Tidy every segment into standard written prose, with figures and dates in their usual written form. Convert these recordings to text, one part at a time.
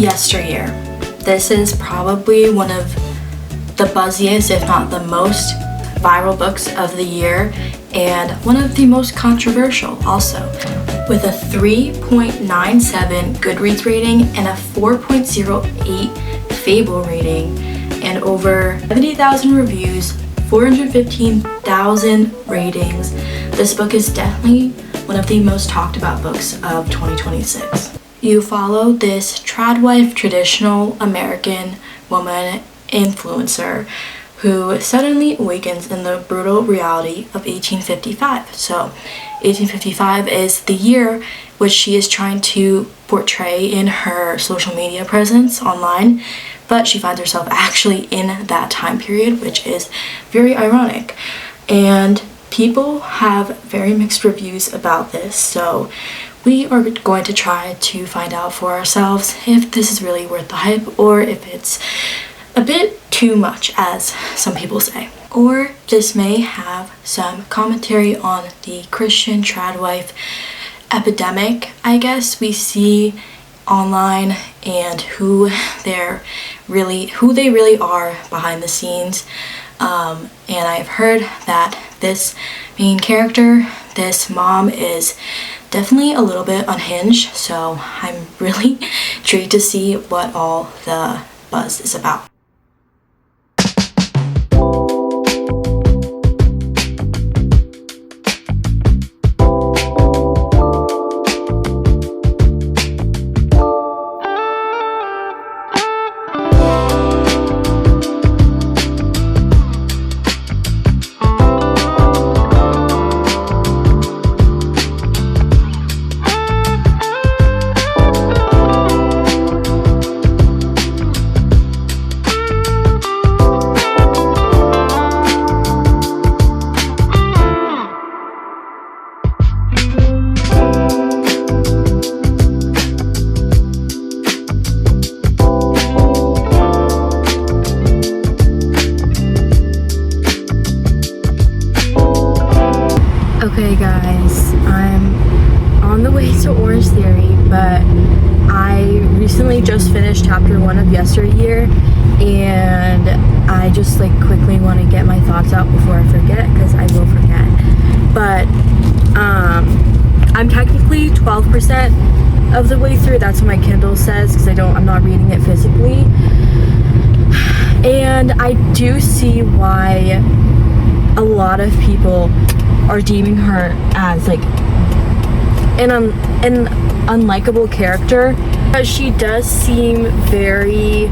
Yesteryear. This is probably one of the buzziest, if not the most viral books of the year, and one of the most controversial also, with a 3.97 Goodreads rating and a 4.08 Fable rating, and over 70,000 reviews, 415,000 ratings. This book is definitely one of the most talked about books of 2026. You follow this tradwife, traditional American woman influencer who suddenly awakens in the brutal reality of 1855. So 1855 is the year which she is trying to portray in her social media presence online, but she finds herself actually in that time period, which is very ironic. And people have very mixed reviews about this, so we are going to try to find out for ourselves if this is really worth the hype or if it's a bit too much, as some people say. Or this may have some commentary on the Christian tradwife epidemic, I guess, we see online, and who they really are behind the scenes. And I've heard that this main character, this mom, is definitely a little bit unhinged, so I'm really intrigued to see what all the buzz is about. Okay guys, I'm on the way to Orange Theory, but I recently just finished chapter 1 of Yesteryear, and I just quickly want to get my thoughts out before I forget, because I will forget. But I'm technically 12% of the way through. That's what my Kindle says, because I'm not reading it physically. And I do see why a lot of people are deeming her as an unlikable character, but she does seem very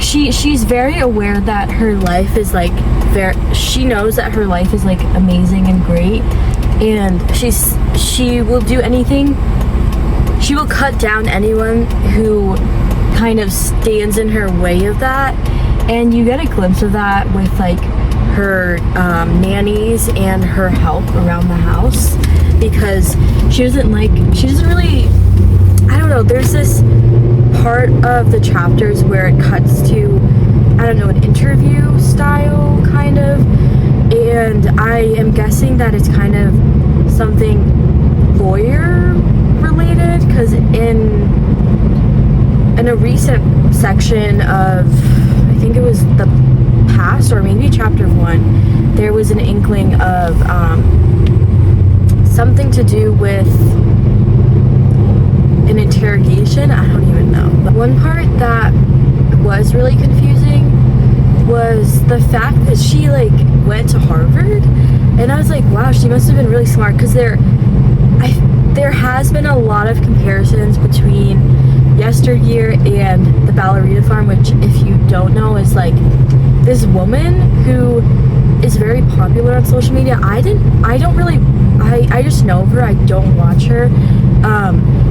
she's very aware that her life is she knows that her life is amazing and great, and she will do anything. She will cut down anyone who kind of stands in her way of that, and you get a glimpse of that with her nannies and her help around the house, because she doesn't really, I don't know, there's this part of the chapters where it cuts to, I don't know, an interview style kind of, and I am guessing that it's kind of something lawyer related, because in a recent section of, I think it was the past, or maybe chapter 1, there was an inkling of something to do with an interrogation. I don't even know. But one part that was really confusing was the fact that she went to Harvard, and I was like, wow, she must have been really smart, because there has been a lot of comparisons between Yesteryear and the Ballerina Farm, which, if you don't know, is this woman who is very popular on social media. I just know of her, I don't watch her,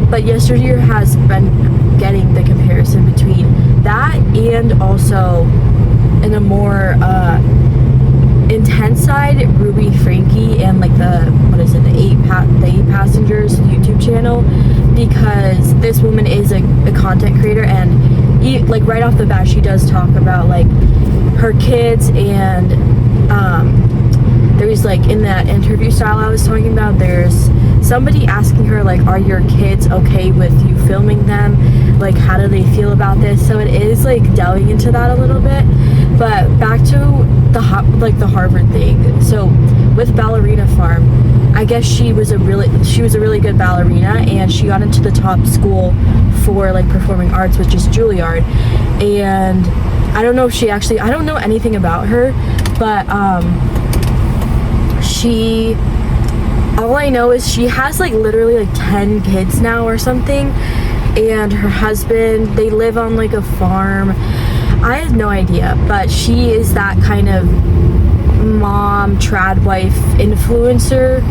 but Yesteryear has been getting the comparison between that and also, in a more intense side, Ruby Frankie and the Eight Passengers YouTube channel, because this woman is a content creator, and right off the bat she does talk about her kids, and there's in that interview style I was talking about, there's somebody asking her are your kids okay with you filming them, like how do they feel about this. So it is like delving into that a little bit. But back to the Harvard thing. So with Ballerina Farm, I guess she was a really good ballerina, and she got into the top school for like performing arts, which is Juilliard. And I don't know if I don't know anything about her, but all I know is she has like literally like 10 kids now or something, and her husband, they live on like a farm. I have no idea, but she is that kind of mom, trad wife influencer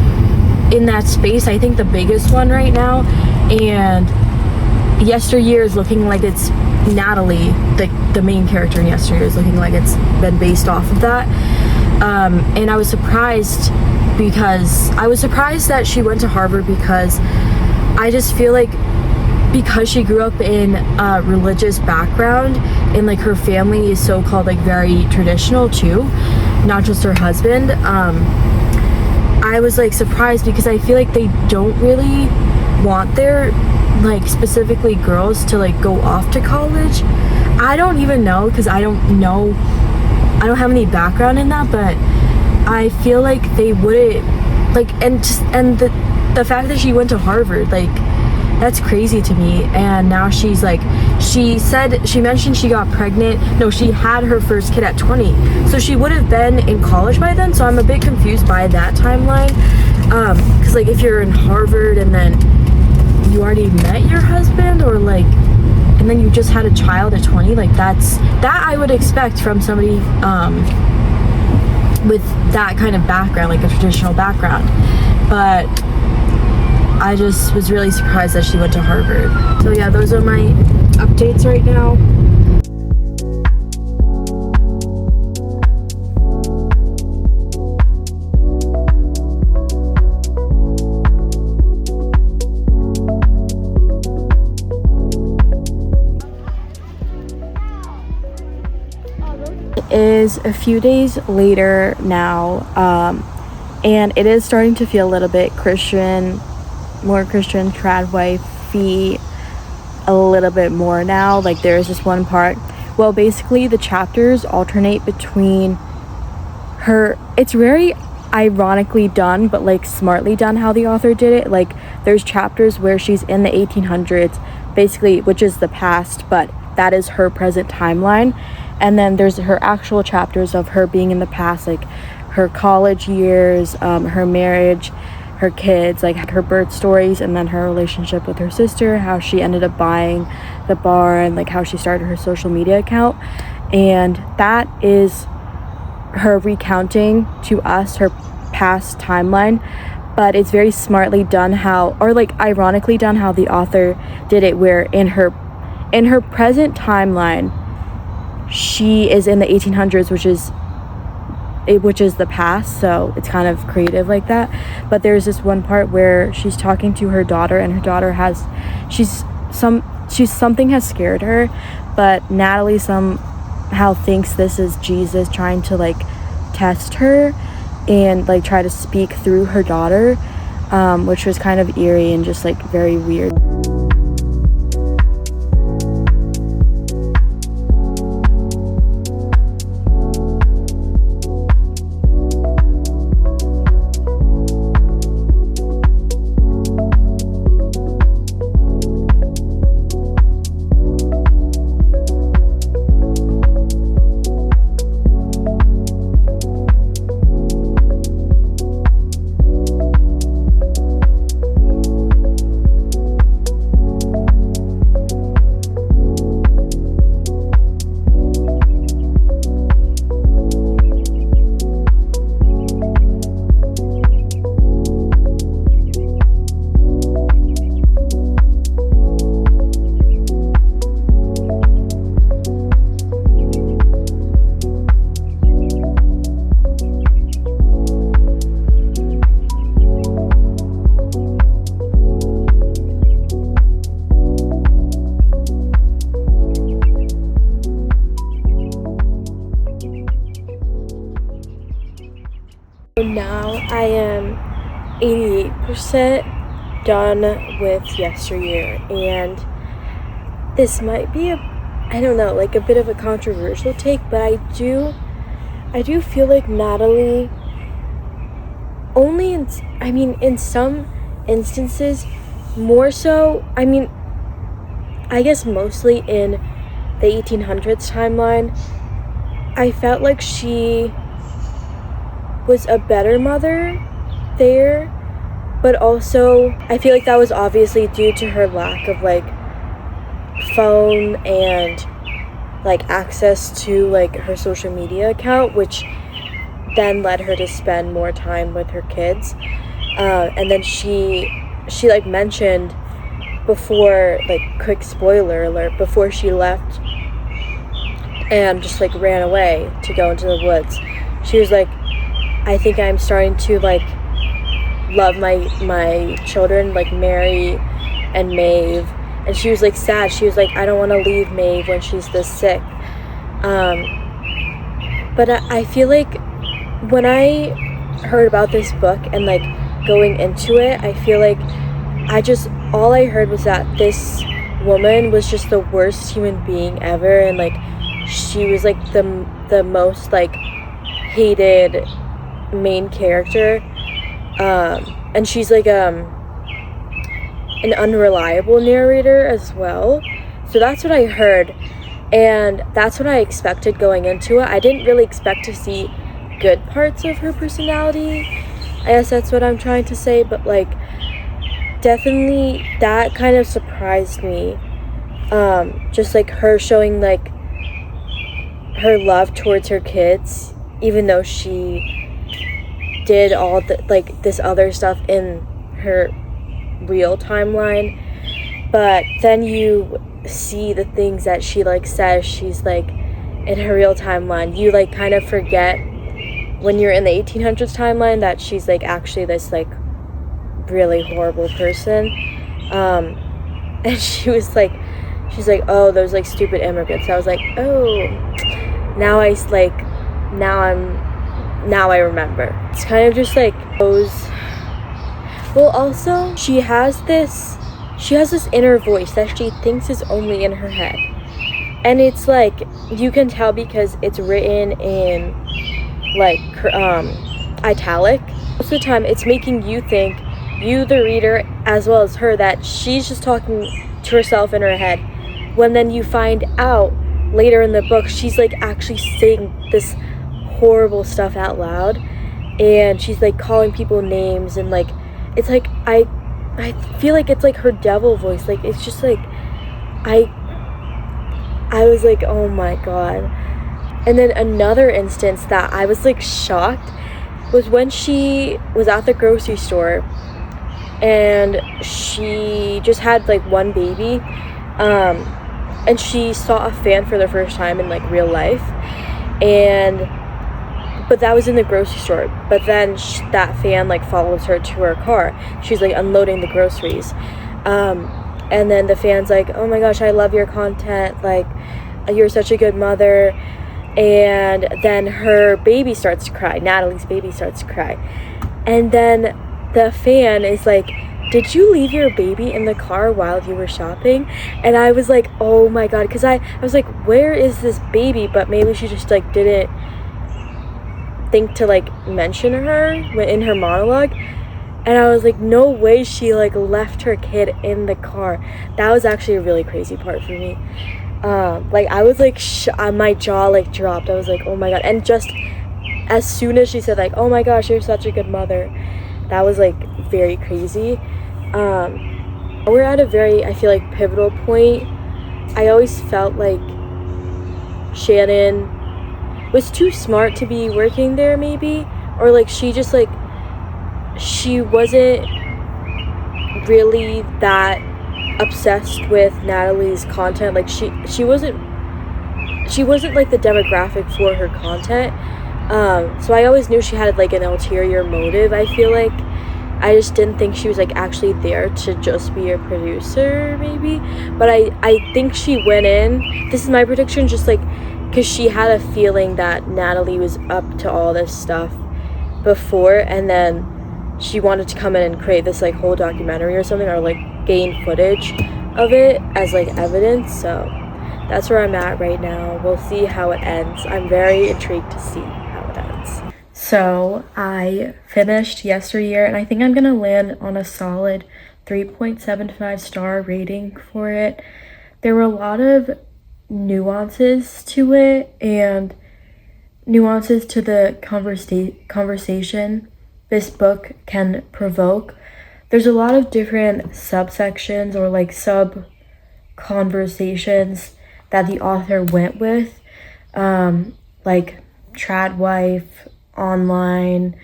in that space. I think the biggest one right now. And Yesteryear is looking like it's Natalie, the main character in Yesteryear, is looking like it's been based off of that. And I was surprised that she went to Harvard, because I just feel like because she grew up in a religious background, and like her family is so-called like very traditional too, not just her husband, I was like surprised, because I feel like they don't really want their like specifically girls to like go off to college. I don't even know, because I don't have any background in that, but I feel like they wouldn't like, and the fact that she went to Harvard, like that's crazy to me. And now she's like, she mentioned she got pregnant. No, she had her first kid at 20. So she would have been in college by then. So I'm a bit confused by that timeline. Because like if you're in Harvard and then you already met your husband, or like, and then you just had a child at 20, like that I would expect from somebody with that kind of background, like a traditional background. But I just was really surprised that she went to Harvard. So yeah, those are my updates right now. It is a few days later now, and it is starting to feel a little bit more Christian, trad wifey, a little bit more now. Like there's this one part, well, basically the chapters alternate between her, it's very ironically done, but like smartly done how the author did it. Like there's chapters where she's in the 1800s, basically, which is the past, but that is her present timeline. And then there's her actual chapters of her being in the past, like her college years, her marriage, her kids, like her birth stories, and then her relationship with her sister, how she ended up buying the bar, and like how she started her social media account. And that is her recounting to us her past timeline, but it's very smartly done ironically done how the author did it, where in her present timeline she is in the 1800s, which is the past, so it's kind of creative like that. But there's this one part where she's talking to her daughter, and her daughter something has scared her, but Natalie somehow thinks this is Jesus trying to like test her and like try to speak through her daughter, which was kind of eerie and just like very weird. Now I am 88% done with Yesteryear, and this might be I don't know, like a bit of a controversial take, but I do feel like Natalie only in some instances, more so, I guess mostly in the 1800s timeline, I felt like she was a better mother there, but also I feel like that was obviously due to her lack of like phone and like access to like her social media account, which then led her to spend more time with her kids. And then she like mentioned before, like, quick spoiler alert, before she left and just like ran away to go into the woods, she was like, I think I'm starting to like love my children, like Mary and Maeve. And she was like sad. She was like, I don't want to leave Maeve when she's this sick. But I feel like when I heard about this book and like going into it, I feel like all I heard was that this woman was just the worst human being ever, and like she was like the most like hated main character, and she's like an unreliable narrator as well. So that's what I heard, and that's what I expected going into it. I didn't really expect to see good parts of her personality, I guess that's what I'm trying to say, but like definitely that kind of surprised me. Just like her showing like her love towards her kids, even though she did all the like this other stuff in her real timeline. But then you see the things that she like says she's like in her real timeline. You like kind of forget when you're in the 1800s timeline that she's like actually this like really horrible person. And she's like, oh, those like stupid immigrants. I was like, oh, now I remember. It's kind of just like those. Well, also she has this inner voice that she thinks is only in her head, and it's like you can tell because it's written in like italic. Most of the time it's making you think, you the reader as well as her, that she's just talking to herself in her head, when then you find out later in the book she's like actually saying this horrible stuff out loud, and she's like calling people names, and like it's like I feel like it's like her devil voice. Like it's just like I was like, oh my god. And then another instance that I was like shocked was when she was at the grocery store and she just had like one baby, and she saw a fan for the first time in like real life, but that was in the grocery store. But then that fan like follows her to her car. She's like unloading the groceries, and then the fan's like, oh my gosh, I love your content, like you're such a good mother. And then her baby starts to cry. Natalie's baby starts to cry. And then the fan is like, did you leave your baby in the car while you were shopping? And I was like, oh my god, because I was like, where is this baby? But maybe she just like didn't think to like mention her in her monologue. And I was like, no way she like left her kid in the car. That was actually a really crazy part for me. Like I was like my jaw like dropped. I was like, oh my god. And just as soon as she said like, oh my gosh, you're such a good mother, that was like very crazy. We're at a very, I feel like, pivotal point. I always felt like Shannon was too smart to be working there, maybe, or like she just like she wasn't really that obsessed with Natalie's content. Like she wasn't like the demographic for her content. So I always knew she had like an ulterior motive. I feel like I just didn't think she was like actually there to just be a producer, maybe. But I think she went in, this is my prediction, just like because she had a feeling that Natalie was up to all this stuff before, and then she wanted to come in and create this like whole documentary or something, or like gain footage of it as like evidence. So that's where I'm at right now. We'll see how it ends. I'm very intrigued to see how it ends. So I finished Yesteryear, and I think I'm gonna land on a solid 3.75 star rating for it. There were a lot of nuances to it and nuances to the conversation this book can provoke. There's a lot of different subsections or like sub conversations that the author went with, like trad wife, online,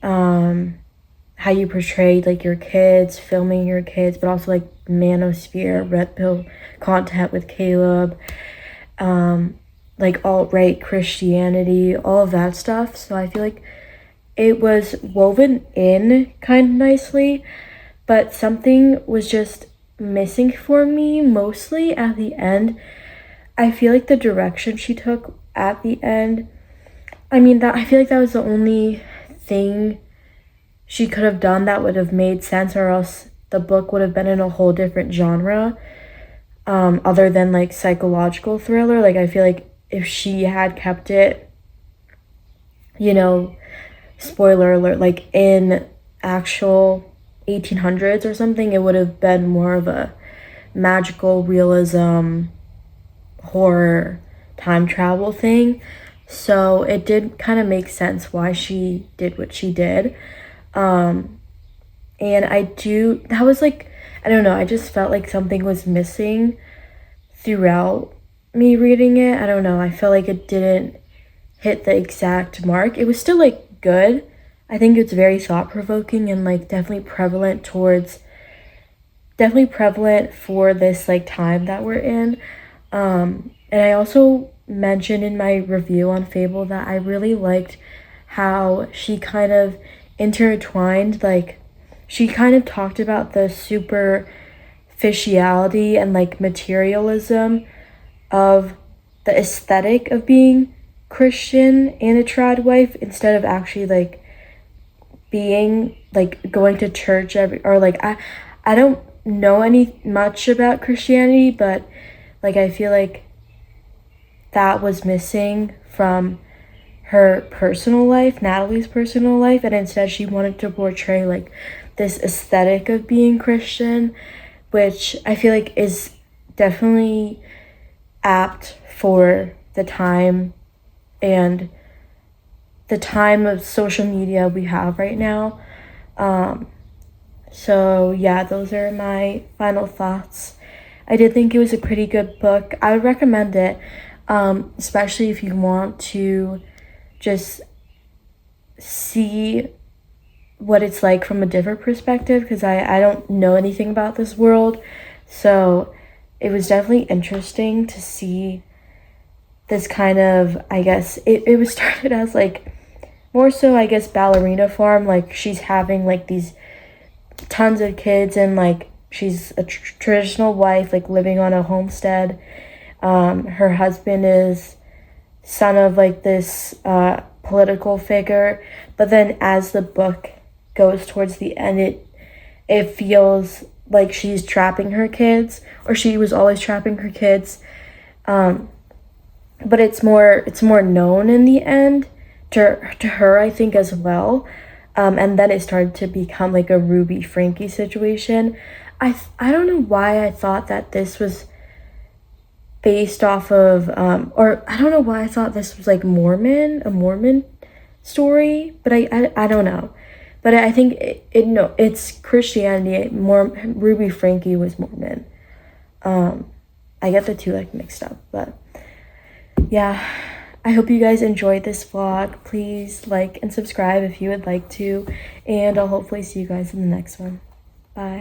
how you portrayed like your kids, filming your kids, but also like manosphere, red pill content with Caleb, like alt-right Christianity, all of that stuff. So I feel like it was woven in kind of nicely, but something was just missing for me, mostly at the end. I feel like the direction she took at the end, I feel like that was the only thing she could have done that would have made sense, or else the book would have been in a whole different genre, other than like psychological thriller. Like I feel like if she had kept it, spoiler alert, like in actual 1800s or something, it would have been more of a magical realism horror time travel thing. So it did kind of make sense why she did what she did. And that was like, I don't know, I just felt like something was missing throughout me reading it. I don't know, I felt like it didn't hit the exact mark. It was still like good. I think it's very thought-provoking and like definitely prevalent for this like time that we're in. And I also mentioned in my review on Fable that I really liked how she kind of intertwined, like she kind of talked about the superficiality and like materialism of the aesthetic of being Christian and a trad wife, instead of actually like being like going to church I don't know much about Christianity, but like I feel like that was missing from her personal life, Natalie's personal life, and instead she wanted to portray like this aesthetic of being Christian, which I feel like is definitely apt for the time and the time of social media we have right now. So yeah, those are my final thoughts. I did think it was a pretty good book. I would recommend it, especially if you want to just see what it's like from a different perspective, because I don't know anything about this world. So it was definitely interesting to see this kind of, I guess, it was started as like more so, I guess, ballerina farm. Like she's having like these tons of kids, and like she's a traditional wife, like living on a homestead. Her husband is son of like this political figure, but then as the book goes towards the end, it feels like she's trapping her kids, or she was always trapping her kids. But it's more known in the end to her, I think, as well. And then it started to become like a Ruby Frankie situation. I don't know why I thought that this was based off of or I don't know why I thought this was like a Mormon story, but I don't know. But I think it's Christianity. Ruby Frankie was Mormon. I get the two like mixed up, but yeah, I hope you guys enjoyed this vlog. Please like and subscribe if you would like to, and I'll hopefully see you guys in the next one. Bye.